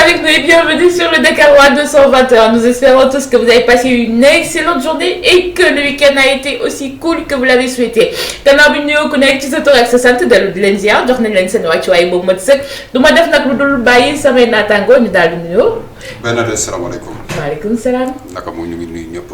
avec nous et bienvenue sur le Dakarois 221. Nous espérons tous que vous avez passé une excellente journée et que le week-end a été aussi cool que vous l'avez souhaité. Gannaaw bi ñu nuyoo ku nekk ci sa tur ak sa sant dellu di leen ziar jox nañ leen seen wàccuwaay boobu mat sëkk du ma def nag lu dul bàyyi samay naataangoo ñu daal di nuyoo. benn de salaamaaleykum. maaleykum salaam. naka moom ñu ngi nuyu ñëpp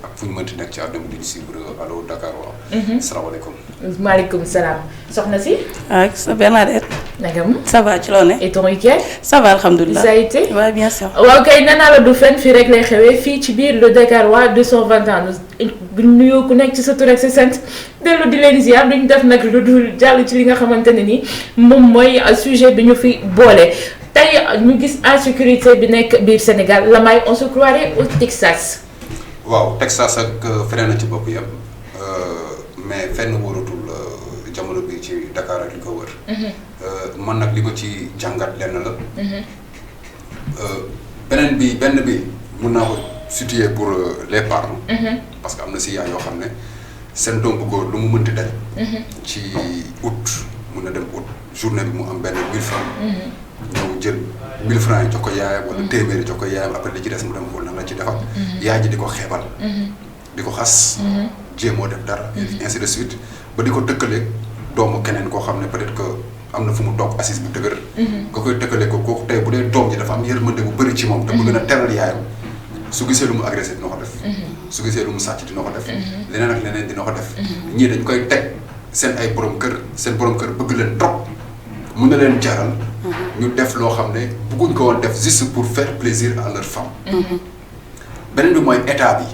ak fu ñu mënti nekk ci àdduna bi di suivre Allo Dakarois. salaamaaleykum. maaleykum salaam. soxna si. ak sa Bernadette. naka mu. ça va ci loo ne. et ton week-end. ça va alhamdulilah. ça a été. waaw bien sûr. waaw kay nee naa la du fenn fii rek lay xewee fii ci biir le Dakarois 221 bu ñu nuyoo ku nekk ci sa tur ak sa sant dellu di leen ziar duñ def nag lu dul jàll ci li nga xamante ne ni moom mooy sujet bi ñu fi boole. tey ñu gis insécurité bi nekk biir Sénégal la may on se croirait au Texas. waaw Texas ak feneen na ci bopp yëpp mais fenn wóoratul jamono bi ci Dakar ak li ko wër. man nag li ko ci jàngat lenn la. benn bi mun naa ko situer pour les parents. parce que am na si yaay yoo xam ne seen doom bu góor lu mu mënti daj. ci août mun na dem août journée bi mu am benn 1000 francs. ñëw jël 1000 francs yi jox ko yaayam wala téeméeri jox ko yaayam après li ci des mu dem xool nan la ci defal. yaay ji di ko xeebal. di ko xas. jéemoo def dara. ainsi de suite ba di ko tëkkaleeg doomu keneen koo xam ne peut-être que am na fu mu toog assise bu dëgër. nga koy tëkkaleeg ko kooku tey bu dee doom ji dafa am yërmande bu bëri ci moom. te bëgg na teral yaayam su gisee lu mu agressé dina ko def. su gisee lu mu sàcc dina ko def. leneen ak leneen dina ko def. ñii dañ koy teg seen ay borom kër seen borom kër bëgg leen trop mun na leen jaral. ñu def loo xam ne bëgguñ ko woon def juste pour faire plaisir à leur femme. beneen bi mooy état bi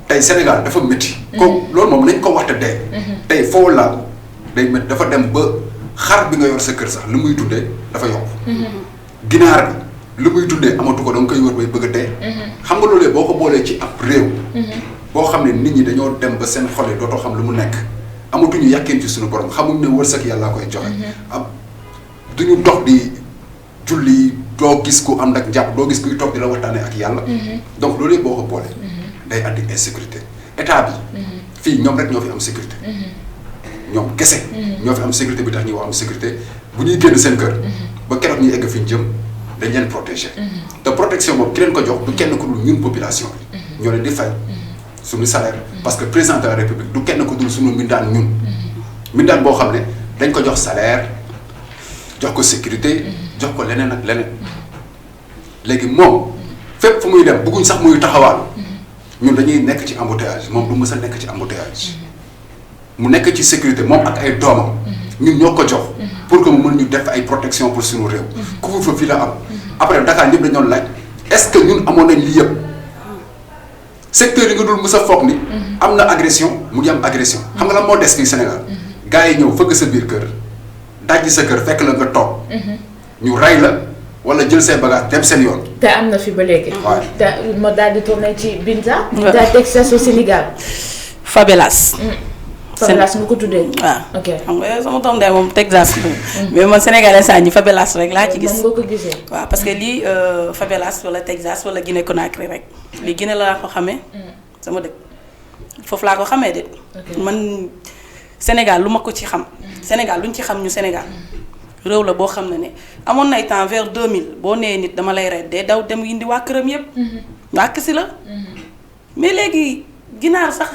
tey Sénégal dafa métti. kooku loolu moom nañ ko waxte dee. tey foo laal day métti dafa dem ba xar bi nga yor sa kër sax lu muy dundee dafa yokk. ginaar bi lu muy dundee amatu ko da nga koy wër bay bëgg a dee. xam nga loolee boo ko boolee ci ab réew. boo xam ne nit ñi dañoo dem ba seen xol yi dootoo xam lu mu nekk amatuñu yàkkeen ci suñu borom xamuñ ne wërsëg yàllaa koy joxe. duñu dox di julli doo gis ku ànd ak njàpp doo gis kuy toog di la waxtaanee ak yàlla. donc loolu yëpp boo ko boole. day andi insécurité état bi. fii ñoom rek ñoo fi am sécurité. ñoom kese. ñoo fi am sécurité bi tax ñuy wax am sécurité bu ñuy génn seen kër. ba keroog ñuy egg fi ñu jëm dañ leen protéger. te protection boobu ki leen ko jox du kenn ku dul ñun population bi. ñoo leen di fay suñu salaire. parce que président de la république du kenn ku dul suñu mbindaan ñun. mbindaan boo xam ne dañ ko jox salaire. jox ko sécurité jox ko leneen ak leneen léegi moom fépp fu muy dem bëgguñ sax muy taxawaalu ñun dañuy nekk ci embouteillage moom du mës a nekk ci embouteillage mu nekk ci sécurité moom ak ay doomam ñun ñoo ko jox pour que mu mën ñu def ay protection pour suñu réew couvre-feu fii la am après Dakar ñëpp dañu doon laaj est-ce que ñun amoon nañ lii yëpp secteur yi nga dul mës a foog ni am na agression mu ngi am agression xam nga la moo des fii Sénégal gars yi ñëw fëgg sa biir kër dajji sa kër fekk la nga toog. ñu rey la wala jël say bagages dem seen yoon. te am na fi ba léegi. waaw te ma daal di tourné ci Binta. Binta Texas au Sénégal. Favelas. Favelas nga ko tuddee. waaw ok xam nga sama doom day moom Texas. mais man sénégalais saa ñi Favelas rek laa ci gis. moom nga ko gisee. waaw parce que lii Favelas wala Texas wala Guinée Conakry rek. lii Guinée laa ko xamee. sama dëkk foofu laa ko xamee de. man Sénégal lu ma ko ci xam. Sénégal luñ ci xam ñu Sénégal réew la boo xam ne amoon nay temps vers 2000 boo nee nit dama lay rey day daw dem indi waa këram yëpp. wàkk si la. mais léegi ginaar sax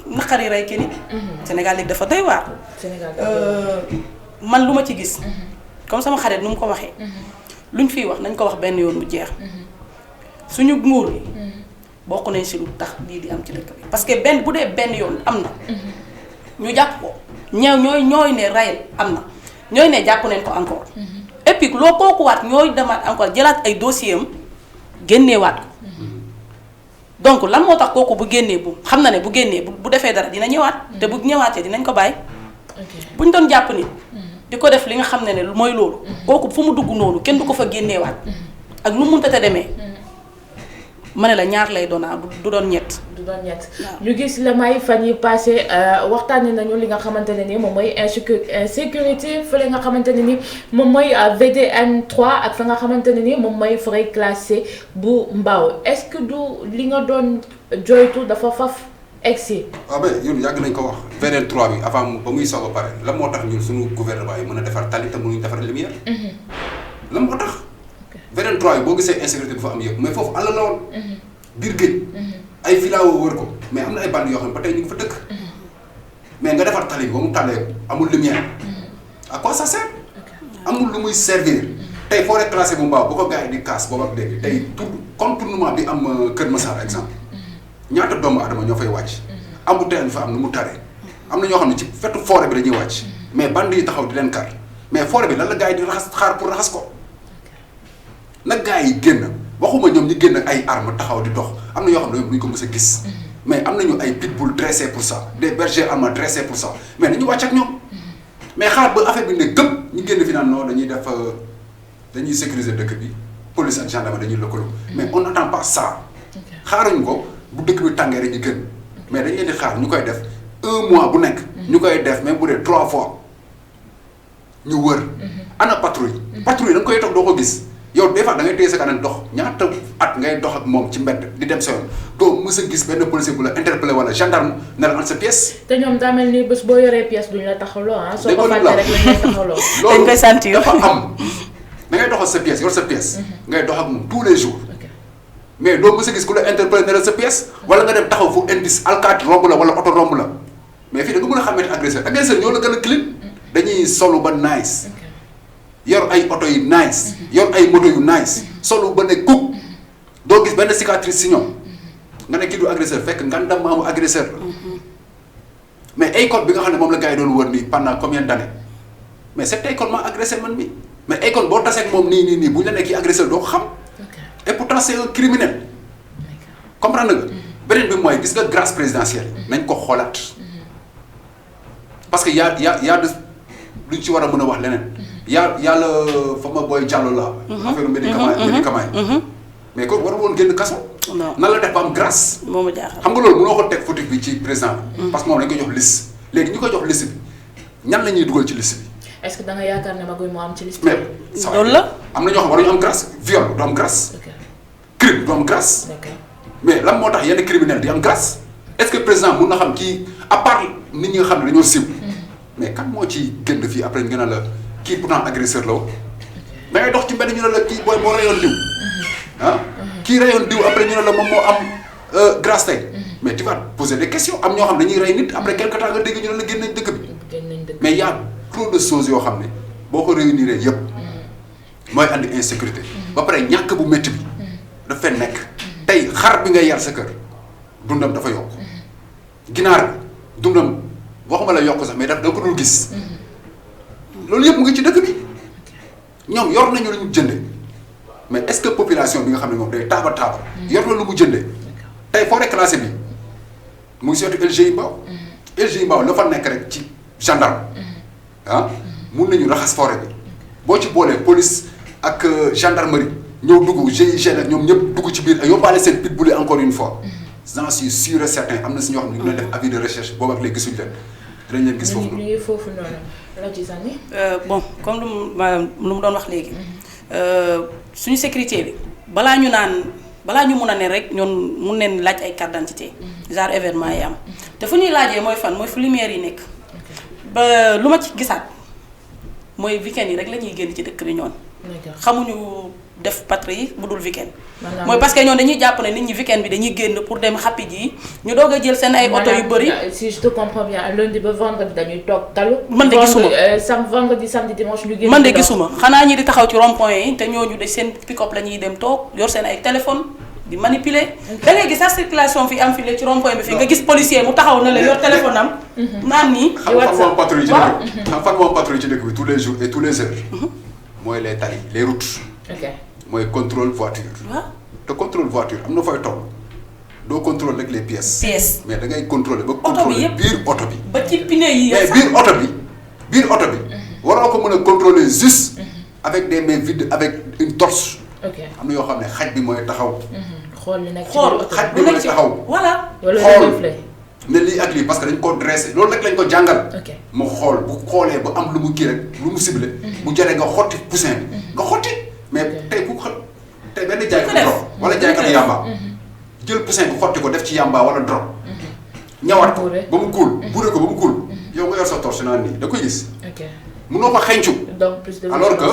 naqari rey kenn nit. Sénégal léegi dafa doy waar. man lu ma ci gis. comme sama xarit nu mu ko waxee. luñ fiy wax nañ ko wax benn yoon mu jeex. suñu nguur yi. bokk nañ si lu tax lii di am ci dëkk bi parce que benn bu dee benn yoon am na. ñu jàpp ko. ñooy ne rayal am na ñooy ne jàpp nañ ko encore. et puis loo kooku waat ñooy demaat encore jëlaat ay dossier am génneewaat ko. donc lan moo tax kooku bu génnee bu xam na ne bu génnee bu defee dara dina ñëwaat. te bu ñëwaatee dinañ ko bàyyi. bu ñu doon jàpp ni. di ko def li nga xam ne mooy loolu. kooku fu mu dugg noonu kenn du ko fa génneewaat. ak lu mu mënta te demee. ma ne la ñaar lay doon du doon ñett. du doon ñett ñu gis la may fan yi passé waxtaanee nañu li nga xamante ne ni moom mooy insécurité fële nga xamante ne ni moom mooy VDN 3 ak fa nga xamante ne ni moom mooy forêt classée bu Mbao est-ce que du li nga doon joytu dafa faf egsi. waaw mais ñun yàgg nañ ko wax VDN 3 bi avant ba muy soog a pare lan moo tax ñun suñu gouvernement yi mën a defar tali te mënuñ defar lumière. lan moo tax. yeneen 3 yi boo gisee insécurité bi fa am yëpp mais foofu àll la woon. biir géej. ay filao wër ko mais am na ay band yoo xam ne ba tey ñu ngi fa dëkk. mais nga defar tali bi ba mu tàllee amul lumière. à quoi ça sert. amul lu muy servir. tey forêt classée bu mbaaw bu ko gars yi di kaas boobu ak léegi tey contournement bi am Kër Massar exemple ñaata doomu adama ñoo fay wàcc. amu teen fa am nu mu taree. am na ñoo xam ne ci fetu forêt bi dañuy wàcc. mais band yi taxaw di leen kar mais forêt bi lan la gars yi di raxas xaar pour raxas ko. nag gars yi génn waxuma ñoom ñu génn ay armes taxaw di dox am na yoo xam ne duñ ko mës a gis. mais am nañu ay pitbull dressés pour ça des bergers allemands dressés pour ça mais nañu wàcc ak ñoom. mais xaar ba affaire bi ne gëm ñu génn fi naan non dañuy sécuriser dëkk bi police ak gendarmerie dañuy lëkkaloo. mais on n'attend pas ça. xaaruñu ko bu dëkk bi tàngee rek ñu gën mais dañ leen di xaar ñu koy def 1 mois bu nekk. ñu koy def même bu dee 3 fois ñu wër. ana patrouille. patrouille da nga koy toog doo ko gis yow des fois da ngay téye sa kanam dox ñaata at ngay dox ak moom ci mbedd di dem sa yoon doo mës a gis benn policier bu la interpellé wala gendarme ne la an sa pièce. te ñoom daa mel ni bés boo yoree pièce duñ la taxawloo ah. soo ko fàtte rek lañ lay taxawloo. dañ koy sentir dafa am da ngay doxal sa pièce yor sa pièce. ngay dox ak moom tous les jours. mais doo mës a gis ku la interpellé ne la sa pièce wala nga dem taxaw fu indice alkaati romb la wala oto romb la mais fii da nga mën a xamante agresseur ñoo la gën a clean dañuy solu ba nice yor ay oto yu nice yor ay moto yu nice solu ba ne kuk doo gis benn cicatrice si ñoom nga ne kii du agresseur fekk ngandam maamu agresseur la mais Akon bi nga xam ne moom la gars yi doon wër nii pendant combien d'années mais c'est Akon maa agressé man mi mais Akon boo tasee ak moom nii bu ñu la ne kii agresseur doo ko xam et pourtant c'est un criminel comprendre nga beneen bi mooy gis nga grâce présidentielle nañ ko xoolaat parce que y a de luñ ci war a mën a wax leneen yàlla fa ma booy jàllo la affaire médicament yi mais ko war woon génn kaso nan la def ba am grâce moo ma jaaxal xam nga loolu mënoo ko teg fautif bi ci président bi parce que moom lañ koy jox liste léegi ñu koy jox liste bi ñan la ñuy dugal ci liste bi est-ce que da nga yaakaar ne Maguette moo am ci liste mais loolu la am na ñoo xam waruñu am grâce viol du am grâce crime du am grâce mais lan moo tax yenn criminel di am grâce est-ce que président mun na xam kii à part nit ñi nga xam ne dañoo siw mais kan moo ci génn fii après ñu ne la kii pourtant agresseur la woon da ngay dox ci mbedd ñu ne la kii booy moo rayoon diw kii rayoon diw après ñu ne la moom moo am grâce tey mais tu vas poser des questions am ñoo xam ne dañuy rey nit après quelque temps nga dégg ñu ne la génn nañ dëkk bi mais y a trop de choses yoo xam ne boo ko réunir yëpp mooy andi insécurité ba pare ñàkk bu métti bi dafay nekk tey xar bi ngay yar sa kër dundam dafa yokk ginaar bi dundam waxuma la yokk sax mais da ko dul gis loolu yëpp mu ngi ci dëkk bi ñoom yor nañu lu ñu jënde mais est-ce que population bi nga xam ne moom day taaba yor na lu mu jëndee tey forêt classée bi mu ngi seetu LGI Mbao LGI Mbao la fa nekk rek ci gendarme mun nañu raxas forêt bi boo ci boolee police ak gendarmerie ñëw dugg GIGN ak ñoom ñëpp dugg ci biir yóbbaale seen pitbull encore une fois j'en suis sûr et certain am na si ñoo xam ne ñu ngi leen def avis de recherche boobu ak léegi gisuñu leen dinañ leen gis foofu noonu la ci sànni bon comme lu mu doon wax léegi suñu sécurité bi balaa ñu mun a ne rek ñoon mun neen laaj ay carte d'identité genre événement yi am te fu ñuy laajee mooy fan mooy fu lumière yi nekk ba lu ma ci gisaat mooy weekend yi rek la ñuy génn ci dëkk bi ñoon xamuñu def patrouille bu dul weekend mooy parce que ñoom dañuy jàpp ne nit ñi weekend bi dañuy génn pour dem happy ji ñu doog a jël seen ay oto yu bëri si je te comprends bien lundi ba vendredi dañuy toog talu man de gisuma vendredi samedi dimanche ñu génn man de gisuma xanaa ñi di taxaw ci rond point yi te ñooñu de seen pick-up la ñuy dem toog yor seen ay téléphone di manipuler da ngay gis sa circulation fi am fii ci rond point bi fii nga gis policier mu taxaw na la yor téléphone am naan nii xam fan moom patrouille ci dëkk bi tous les jours et tous les heures mooy les tali les routes mooy contrôle voiture te contrôle voiture am na fay toll doo contrôle rek les pièces mais da ngay contrôler ba contrôler biir oto bi ba ci pine yi mais biir oto bi waroo ko mën a contrôler juste avec des mains vides avec une torche am na yoo xam ne xaj bi mooy taxaw xool li nekk xaj bi mooy taxaw voilà xool ne lii ak lii parce que dañ ko dressé loolu rek lañ ko jàngal mu xool bu xoolee ba am lu mu kii rek lu mu ciblé bu jaree nga xotti poussin bi nga xotti mais tey ku tey benn jaaykat drop wala jaaykat yamba jël poussin bi xotti ko def ci yamba wala drop ñëwaat ko ba mu kuul buure ko ba mu kuul yow nga yor sa torche naan nii da koy gis mënoo ko xencu alors que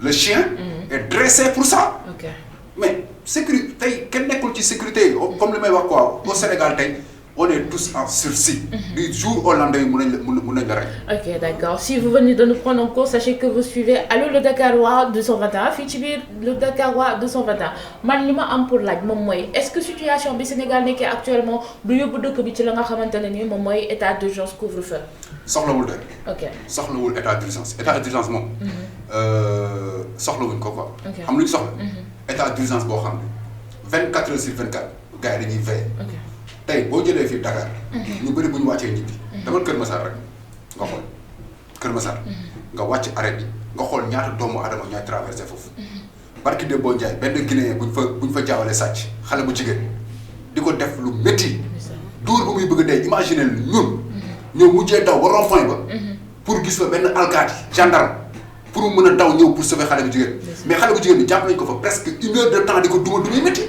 le chien est dressé pour ça. ok mais sécurité tey kenn nekkul ci sécurité comme li may wax quoi au Sénégal tey on est tous en sursis. du jour au lendemain mun nañ la rey. ok d'accord si vous venez de nous prendre en cours sachez que vous suivez Allô le Dakarois 221 fii ci biir le Dakarois 221 man li ma am pour laaj moom mooy est-ce que situation bi Sénégal nekkee actuellement du yóbbu dëkk bi ci la nga xamante ne ni moom mooy état d'urgence couvre-feu. soxlawul de. ok soxlawul état d'urgence moom. soxlawuñ ko quoi. ok xam lu ñu soxla. état d'urgence boo xam ne 24 heures sur 24 gars yi dañuy veiller. ok tey boo jëlee fii Dakar. ñu bëri bu ñu wàccee ñibbi. demal Kër Massar rek nga xool Kër Massar. nga wàcc arrêt bi nga xool ñaata doomu adama ñooy traversé foofu. barki de boo Ndiaye benn Guinéen buñ fa jaawalee sàcc xale bu jigéen di ko def lu métti. duur bu muy bëgg a dee imaginer ñun. ñoo mujjee daw ba rond-point ba. pour gis fa benn alkaati gendarme pour mu mën a daw ñëw pour sauver xale bu jigéen. mais xale bu jigéen bi jàpp nañ ko fa presque 1 heure de temps di ko duma du muy métti.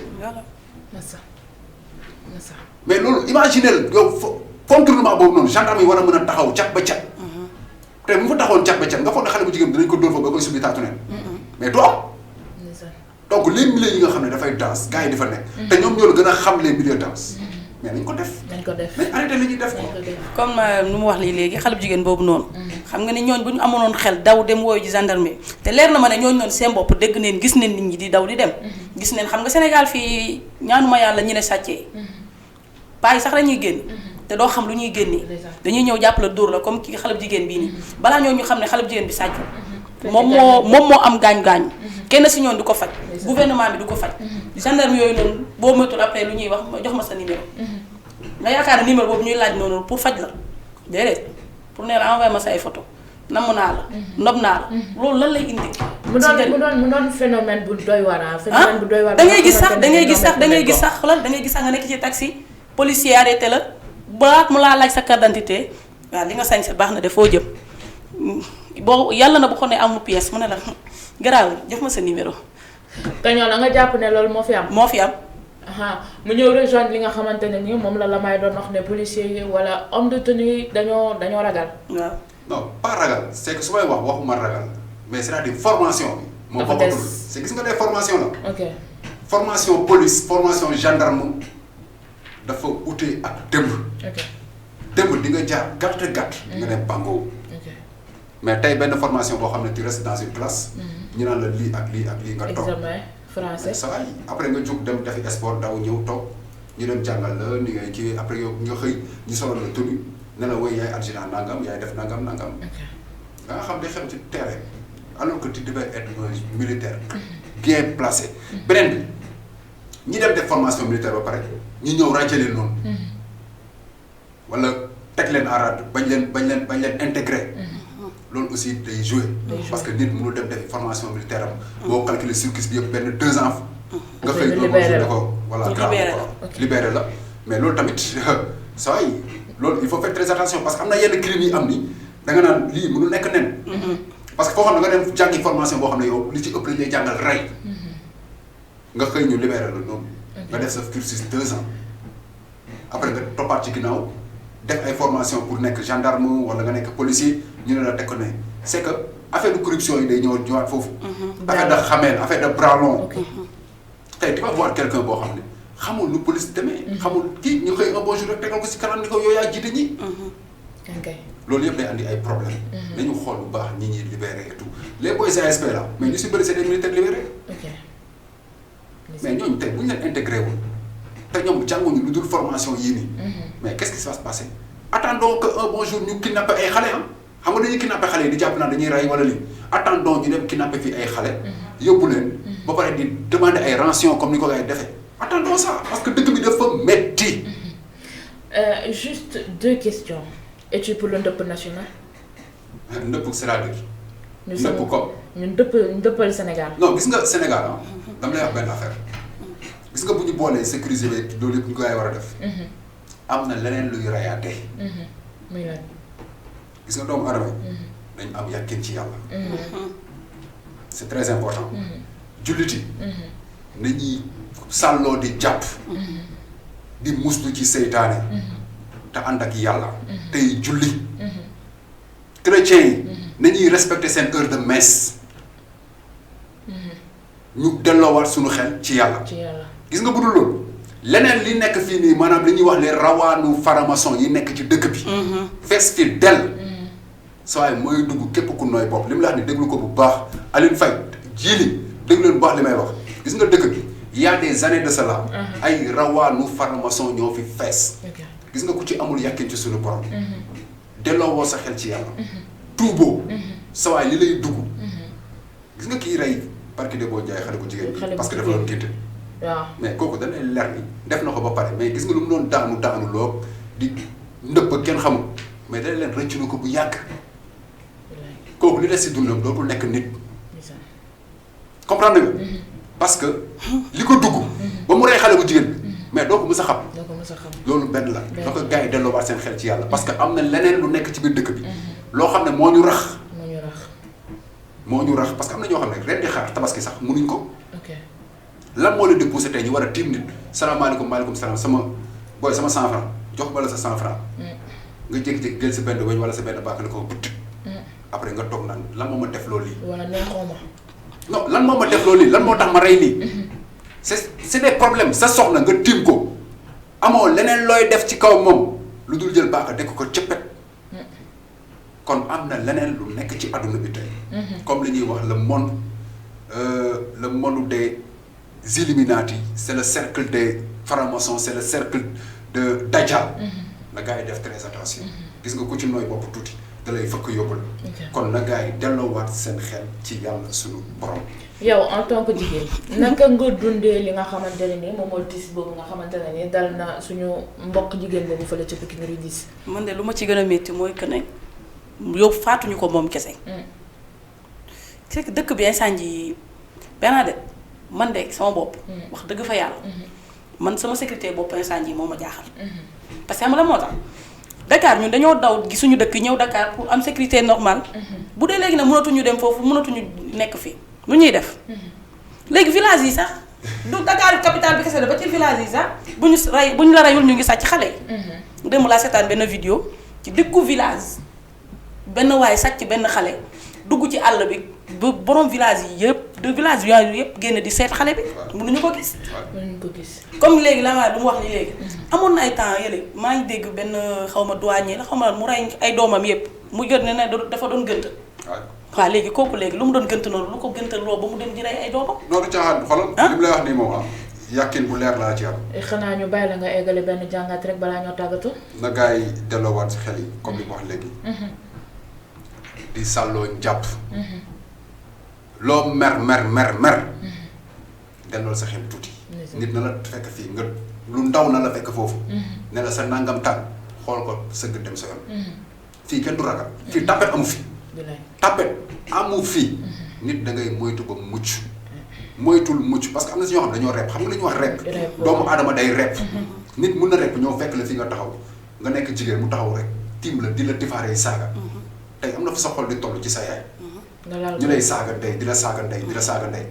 mais loolu imaginer yow contournement boobu noonu gendarme yi war a mën a taxaw cat ba cat. te bu fa taxawoon cat ba cat nga foog ne xale bu jigéen bi dinañ ko dóor fa ba koy subi taatu neen mais du am. donc les milieux yi nga xam ne dafay danse gars yi di fa nekk. te ñoom ñoo la gën a xam les milieux danse. mais nañ ko def. nañ arrêté li ñuy def ko. comme nu mu wax lii léegi xale bu jigéen boobu noonu. xam nga ni ñooñ bu ñu amoon xel daw dem wooyu ji gendarmerie te leer na ma ne ñooñu noonu seen bopp dégg neen gis neen nit ñi di daw di dem. gis neen xam nga Sénégal fii ñaanuma yàlla ñu ne sàccee. paa yi sax dañuy génn. te doo xam lu ñuy génnee. dañuy ñëw jàpp la dóor la comme kii xale bu jigéen bii nii. balaa ñoo ñu xam ne xale bu jigéen bi sàccu. moom moo am gaañ-gaañ. kenn si ñoon du ko faj. gouvernement bi du ko faj. gendarme yooyu noonu boo moytul après lu ñuy wax jox ma sa numéro. nga yaakaar ne numéro boobu ñuy laaj noonu pour faj la déedéet pour ne la envoyé ma say photo namm naa la nob naa la loolu lan lay indi. mu doon phénomène bu doy waar. phénomène bu doy waar da ngay gis sax xoolal da ngay gis sax nga nekk ci taxi policier arrêté la ba mu laa laaj sa carte d'identité waaw li nga sañ sa baax na de foo jëm boo yàlla na bu xone amul pièce mu ne la garaaw jox ma sa numéro. kañoo la nga jàpp ne loolu moo fi am. mu ñëw rejoindre li nga xamante ne ni moom la may doon wax ne policiers yi wala homme de tenue dañoo ragal. waaw non pas ragal c'est que su may wax waxuma ragal mais c'est-à-dire formation bi. moom bokkatul c'est gis nga des formations la. ok formation police formation gendarme dafa ute ak démb. ok démb di nga jaar gàtt. nga dem Bango. mais tey benn formation boo xam ne tu restes dans une classe. ñu naan la lii ak lii ak lii nga toog. examen français ça va après nga jóg dem defi sport daw ñëw toog ñu dem jàngal la ni ngay kii après yow nga xëy ñu solal la tenue ne la woy yaay adjudant nangam yaay def nangam. da nga xam ne xew ci terrain alors que tu devais être un militaire bien placé. beneen bi ñi dem def formation militaire ba pare ñu ñëw ràcce leen noonu. wala teg leen en rade bañ leen intégré. loolu aussi day joué. parce que nit mënul dem def formation militaire am. boo calculer circuit bi yëpp benn 2 ans. nga xëy na ko voilà libéré la mais loolu tamit saa yi loolu il faut faire très attention parce que am na yenn crimes yi am ni da nga naan lii mënul nekk nen. parce que foo xam ne nga dem jàngi formation boo xam ne yow li ci ëpp lañ lay jàngal rey. nga xëy ñu libéré la noonu. nga def sa cursus 2 ans après nga toppaat ci ginnaaw def ay formation pour nekk gendarme wala nga nekk policier. ñu ne la teg ko ne c'est que affaire de corruption yi day ñëwaat foofu. affaire de xameel affaire de bras long. tey tu vas voir quelqu'un boo xam ne xamul nu police demee. xamul kii ñu xëy un bon jour rek tegal ko si kanam ni ko yow yaa jiite ñi. loolu yëpp day andi ay problème nañu xool bu baax ñi ñuy libéré et tout les boys ASP là mais ñu si bëri c'est des militaires libérés. mais ñooñu tey bu ñu leen intégré wul te ñoom jànguñu lu dul formation yii nii. mais qu'est-ce qui va se passer. attendons que un bon jour ñu kidnappé ay xale xam nga dañuy kidnappé xale yi di jàpp naan dañuy rey wala lii attendons ñu dem kidnappé fii ay xale. yóbbu leen. ba pare di demander ay rançon comme ni ko gars yi defee. attendons ça parce que dëkk bi dafa metti. Juste 2 questions. Es-tu pour le ndëpp national. ndëpp c'est-à-dire. ndëpp comme. ñun ndëppal Sénégal. non gis nga Sénégal ah. dama lay wax benn affaire. gis nga bu ñu boolee sécuriser beeg loolu yëpp ñu ko war a def. am na leneen luy rayaate. muy lan. gis nga doomu adama dañu am yàqin ci yàlla. c'est très important. jullit yi. nañuy sàlloo di jàpp. di muslu ci seytaane. te ànd ak yàlla. tey julli. chrétiens yi. nañuy respecter seen heure de messe. ñu delloowaat suñu xel ci yàlla. ci yàlla gis nga budul loolu leneen li nekk fii nii maanaam li ñuy wax les rawaanu faramason yi nekk ci dëkk bi. fees fi dell. saa waay mooy dugg képp ku nooy bopp li mu la wax ni déglu ko bu baax Alioune Faye jiili déglu leen bu baax li may wax gis nga dëkk bi y a des années de cela. ay rawaanu faramason ñoo fi fees. gis nga ku ci amul yàqin ci suñu borom. delloo woo sa xel ci yàlla. tuuboo. saa waay li lay dugg. gis nga kii rey barki de boo jaay xale bu jigéen bi parce que dafa doon génte. waaw mais kooku dañ lay leer ni def na ko ba pare mais gis nga lu mu doon daanu loo di ndëpp kenn xamul mais dañ leen rëccu na ko bu yàgg. kooku li des si dundam dootul nekk nit. comprendre nga. parce que li ko dugg. ba mu rey xale bu jigéen bi mais doo ko mës a xam. loolu benn la. da ko gars yi delloowaat seen xel ci yàlla parce que am na leneen lu nekk ci biir dëkk bi. loo xam ne moo ñu rax. moo ñu rax parce que am na ñoo xam ne ren di xaar tabaski sax mënuñ ko. lan moo leen di poussé tey ñu war a tiim nit salaamaaleykum maaleykum salaam sama 100 francs jox ma la sa 100 francs nga jékki-jékki jël sa benn wëñ wala sa benn bàq ne ko butti après nga toog naan lan moo ma def loolu lii. wala neexoo ma. non lan moo ma def loolu lii lan moo tax ma rey lii. c'est des problèmes sa soxna nga tiim ko amoo leneen looy def ci kaw moom lu dul jël baax dekk ko cëppet kon am na leneen lu nekk ci adduna bi tey. comme li ñuy wax le monde des Illuminati c'est le cercle des francs-maçons c'est le cercle de Dajjal. na gars yi def très attention. gis nga ku ci nooy bopp tuuti da lay fëkk yóbbul. kon na gars yi delloowaat seen xel ci yàlla suñu borom. yow en tant que jigéen naka nga dundee li nga xamante ne nii moom mooy tiis boobu nga xamante ne nii dal na suñu mbokk jigéen boobu fële ca Pikine Rue 10. man de lu ma ci gën a métti mooy que ne yow faatuñu ko moom kese. c'est que dëkk bi instant jii benn man de sama bopp. wax dëgg fa yàlla. man sama sécurité bopp instant jii moo ma jaaxal. parce que xam nga moo tax Dakar ñun dañoo daw gisuñu dëkk ñëw Dakar pour am sécurité normale. bu dee léegi nag mënatuñu dem foofu mënatuñu nekk fii lu ñuy def. léegi village yi sax du Dakar capitale bi kese la ba ci village yi sax bu ñu la rayul ñu ngi sàcc xale yi. démb laa seetaan benn vidéo ci dëkku village benn waaye sàcc benn xale dugg ci àll bi ba borom village yi yëpp de village yooyu yëpp génn di seet xale bi. mënuñu ko gis. mënuñu ko gis. comme léegi la ma lu mu wax ni léegi. amoon na ay temps yële maa ngi dégg benn xaw ma douanier la xaw ma mu rey ay doomam yëpp mu jot ne dafa doon gënt. waaw léegi kooku léegi lu mu doon gënt noonu lu ko gëntal loo ba mu dem di rey ay doomam. noonu caaxaan xoolal. li mu lay wax nii moom yàqin bu leer laa ci am. xanaa ñu bàyyi la nga eggale benn jàngat rek balaa ñoo tàggatoo. na gars yi delloowaat si xel yi comme li mu wax léegi. di sàlloo njàpp. loo mer. dellool sa xel tuuti. nit na la fekk fii nga lu ndaw na la fekk foofu. ne la sa nangam tànn xool ko sëgg dem sa yoon. fii kenn du ragal. fii tapet amu fi. tapet amu fi. nit da ngay moytu ba mucc. moytul mucc parce que am na si ñoo xam ne dañoo rep xam nga li ñuy wax rep. doomu aadama day rep. nit mun na rep ñoo fekk la fi nga taxaw nga nekk jigéen mu taxaw rek tiim la di la difaaree saaga. tey am na fa sa xol di toll ci sa yaay. ñu lay saaga ndey di la saaga ndey di la saaga ndey.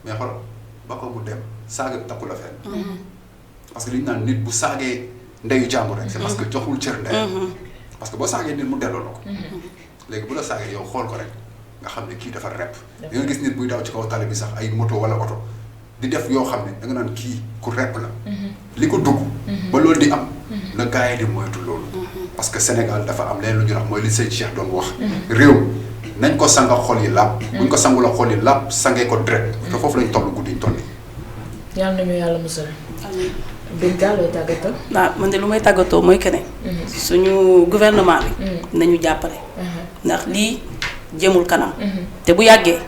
mais xool ba ko mu dem saaga bi takku la fenn. parce que li ñu naan nit bu saagee ndeyu jàmbur rek. c'est parce que joxul cër ndey. parce que boo saagee nit mu delloo la ko. léegi bu la saagee yow xool ko rek nga xam ne kii dafa rep. da nga gis nit buy daw ci kaw tali bi sax ay moto wala oto di def yoo xam ne da nga naan kii ku rep la. li ko dugg. ba loolu di am. na gars yi di moytu loolu. parce que Sénégal dafa am leen lu ñu wax mooy li sëñ Cheikh doon wax. réew nañ ko sanga xol yi làpp. buñ ko sangula xol yi làpp sangee ko direct. te foofu lañ toll guddi ñu toll nii. yàlla nañu yàlla musal. amiin. Binta looy tàggatoo. waaw man de lu may tàggatoo mooy que ne. suñu gouvernement bi. nañu jàppale. ndax lii jëmul kanam. te bu yàggee.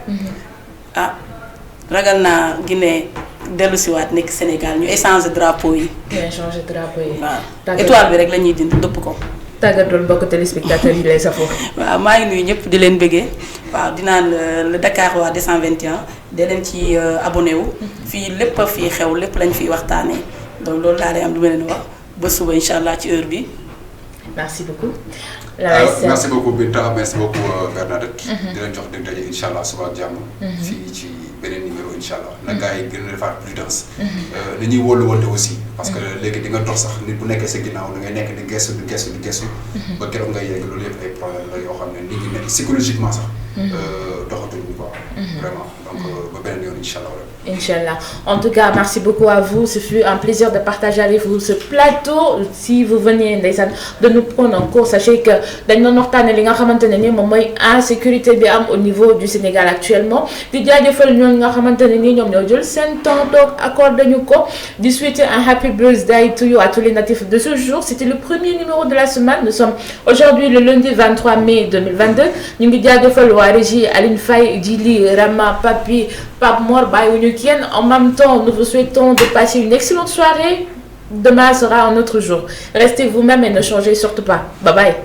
ragal naa Guinée dellusiwaat nekk Sénégal ñu échanger drapeau yi. ñu échanger drapeau yi. waaw étoile bi rek la ñuy dindi dëpp ko. tàggatul mbokk téléspectateurs yi lay safoo. waaw maa ngi nuyu ñëpp di leen bëggee waaw dinaan le Dakar waa 221 de leen ci abonné wu. fii lépp a fii xew lépp lañ fiy waxtaanee donc loolu laa lay am lu ma leen wax ba suba incha allah ci heure bi. merci beaucoup. merci beaucoup Binta merci beaucoup Bernadette. di leen jox dégg daje incha allah suba ak jàmm. fii ci beneen numéro incha allah. na gars yi gën a defaat prudence. ni ñuy wóolu-wóolte aussi. parce que léegi di nga dox sax nit bu nekkee sa ginnaaw da ngay nekk di gestu. ba keroog ngay yegg loolu yëpp ay problème la yoo xam ne nit ñi nekk psychologiquement sax. doxatuñu quoi. Vraiment donc ba beneen yoon incha allah. Inch'Allah. En tout cas, merci beaucoup à vous. Ce fut un plaisir de partager avec vous ce plateau. Si vous venez de nous prendre en cours, sachez que dans notre année, les gens insécurité au niveau du Sénégal actuellement. Di jaajëfal ñoom nga xamantene ni ñoom ñoo jël seen temps toog accordé ñu ko. Di souhaiter un happy birthday to you à tous les natifs de ce jour. C'était le premier numéro de la semaine. Nous sommes aujourd'hui le lundi 23 mai 2022. Ñu ngi jaajëfal waa régie Aline Faye, Djili, Rama, Papi, Pape Mor, bàyyiwuñu kenn. En même temps, nous vous souhaitons de passer une excellente soirée. Demain sera un autre jour. Restez vous-même et ne changez surtout pas. Bye bye.